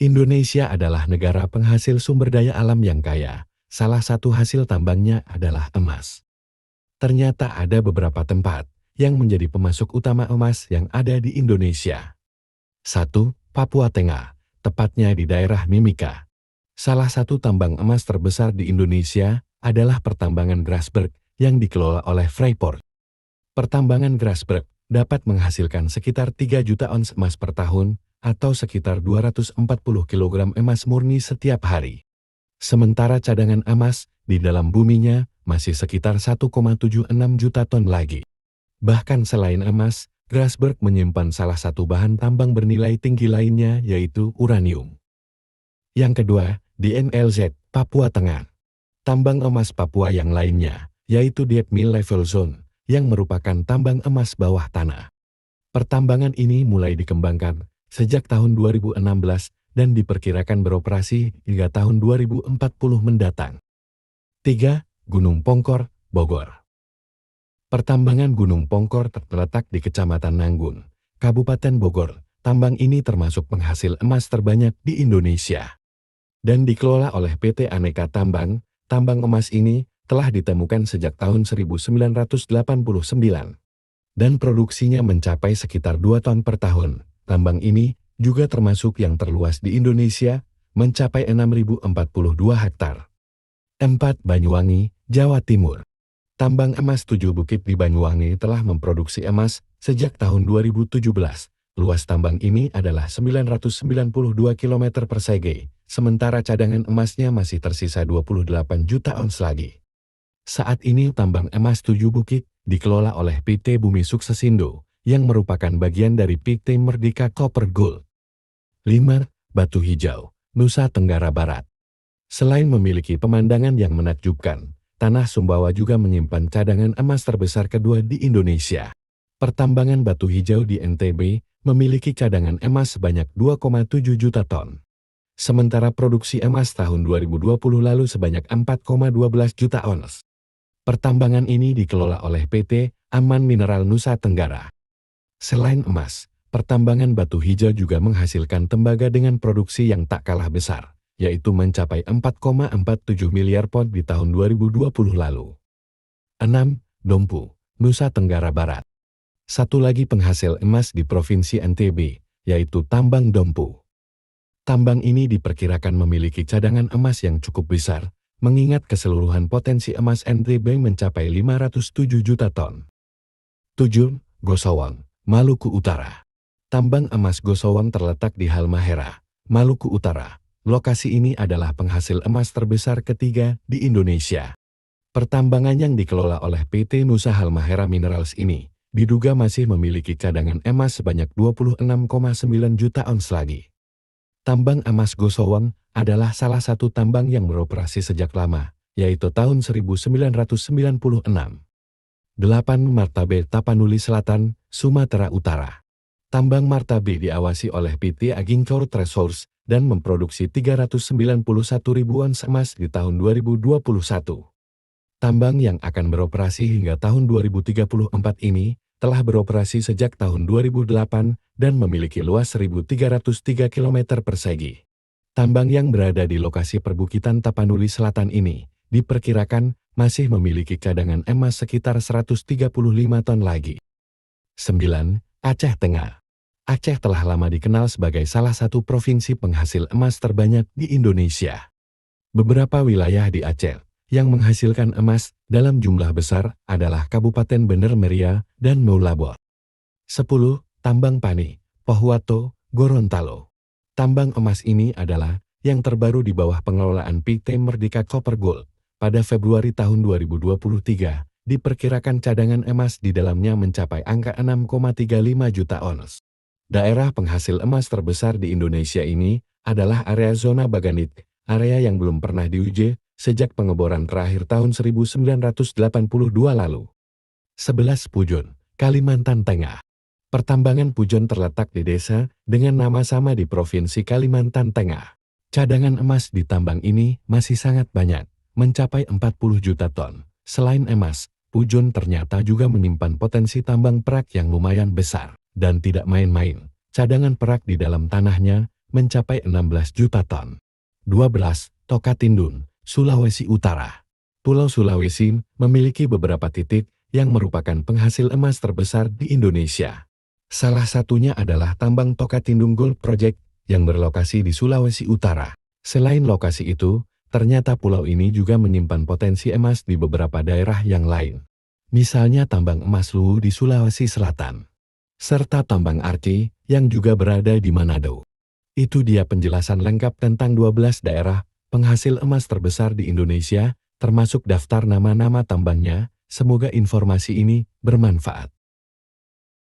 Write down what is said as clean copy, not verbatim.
Indonesia adalah negara penghasil sumber daya alam yang kaya. Salah satu hasil tambangnya adalah emas. Ternyata ada beberapa tempat yang menjadi pemasok utama emas yang ada di Indonesia. 1. Papua Tengah, tepatnya di daerah Mimika. Salah satu tambang emas terbesar di Indonesia adalah pertambangan Grasberg yang dikelola oleh Freeport. Pertambangan Grasberg dapat menghasilkan sekitar 3 juta ons emas per tahun atau sekitar 240 kg emas murni setiap hari. Sementara cadangan emas di dalam buminya masih sekitar 1,76 juta ton lagi. Bahkan selain emas, Grasberg menyimpan salah satu bahan tambang bernilai tinggi lainnya yaitu uranium. Yang kedua, di NLZ, Papua Tengah. Tambang emas Papua yang lainnya, yaitu Deep Mill Level Zone, yang merupakan tambang emas bawah tanah. Pertambangan ini mulai dikembangkan sejak tahun 2016 dan diperkirakan beroperasi hingga tahun 2040 mendatang. 3. Gunung Pongkor, Bogor. Pertambangan Gunung Pongkor terletak di Kecamatan Nanggun, Kabupaten Bogor. Tambang ini termasuk penghasil emas terbanyak di Indonesia. Dan dikelola oleh PT Aneka Tambang. Tambang emas ini telah ditemukan sejak tahun 1989. Dan produksinya mencapai sekitar 2 ton per tahun. Tambang ini juga termasuk yang terluas di Indonesia, mencapai 6.042 hektar. 4. Banyuwangi, Jawa Timur. Tambang emas 7 Bukit di Banyuwangi telah memproduksi emas sejak tahun 2017. Luas tambang ini adalah 992 km persegi, sementara cadangan emasnya masih tersisa 28 juta ons lagi. Saat ini tambang emas 7 Bukit dikelola oleh PT Bumi Suksesindo, yang merupakan bagian dari PT Merdeka Copper Gold. 5. Batu Hijau, Nusa Tenggara Barat. Selain memiliki pemandangan yang menakjubkan, Tanah Sumbawa juga menyimpan cadangan emas terbesar kedua di Indonesia. Pertambangan batu hijau di NTB memiliki cadangan emas sebanyak 2,7 juta ton. Sementara produksi emas tahun 2020 lalu sebanyak 4,12 juta ons. Pertambangan ini dikelola oleh PT Aman Mineral Nusa Tenggara. Selain emas, pertambangan batu hijau juga menghasilkan tembaga dengan produksi yang tak kalah besar, yaitu mencapai 4,47 miliar pot di tahun 2020 lalu. 6. Dompu, Nusa Tenggara Barat. Satu lagi penghasil emas di Provinsi NTB, yaitu Tambang Dompu. Tambang ini diperkirakan memiliki cadangan emas yang cukup besar, mengingat keseluruhan potensi emas NTB mencapai 507 juta ton. 7. Gosowong, Maluku Utara. Tambang emas Gosowong terletak di Halmahera, Maluku Utara. Lokasi ini adalah penghasil emas terbesar ketiga di Indonesia. Pertambangan yang dikelola oleh PT Nusa Halmahera Minerals ini diduga masih memiliki cadangan emas sebanyak 26,9 juta ons lagi. Tambang emas Gosowong adalah salah satu tambang yang beroperasi sejak lama, yaitu tahun 1996. 8. Martabe Tapanuli Selatan, Sumatera Utara. Tambang Martabe diawasi oleh PT Agingkor Resources dan memproduksi 391 ribu ons emas di tahun 2021. Tambang yang akan beroperasi hingga tahun 2034 ini telah beroperasi sejak tahun 2008 dan memiliki luas 1.303 km persegi. Tambang yang berada di lokasi perbukitan Tapanuli Selatan ini diperkirakan masih memiliki cadangan emas sekitar 135 ton lagi. 9. Aceh Tengah. Aceh telah lama dikenal sebagai salah satu provinsi penghasil emas terbanyak di Indonesia. Beberapa wilayah di Aceh yang menghasilkan emas dalam jumlah besar adalah Kabupaten Bener Meriah dan Meulabor. 10. Tambang Pani, Pohuwato, Gorontalo. Tambang emas ini adalah yang terbaru di bawah pengelolaan PT Merdeka Copper Gold. Pada Februari tahun 2023, diperkirakan cadangan emas di dalamnya mencapai angka 6,35 juta ons. Daerah penghasil emas terbesar di Indonesia ini adalah area zona Baganit, area yang belum pernah diuji sejak pengeboran terakhir tahun 1982 lalu. 11. Pujon, Kalimantan Tengah. Pertambangan Pujon terletak di desa dengan nama sama di Provinsi Kalimantan Tengah. Cadangan emas di tambang ini masih sangat banyak, mencapai 40 juta ton. Selain emas, Pujon ternyata juga menyimpan potensi tambang perak yang lumayan besar. Dan tidak main-main, cadangan perak di dalam tanahnya mencapai 16 juta ton. 12. Tokatindun, Sulawesi Utara. Pulau Sulawesi memiliki beberapa titik yang merupakan penghasil emas terbesar di Indonesia. Salah satunya adalah tambang Tokatindung Gold Project yang berlokasi di Sulawesi Utara. Selain lokasi itu, ternyata pulau ini juga menyimpan potensi emas di beberapa daerah yang lain. Misalnya tambang emas Luwu di Sulawesi Selatan, serta tambang Arci yang juga berada di Manado. Itu dia penjelasan lengkap tentang 12 daerah penghasil emas terbesar di Indonesia, termasuk daftar nama-nama tambangnya. Semoga informasi ini bermanfaat.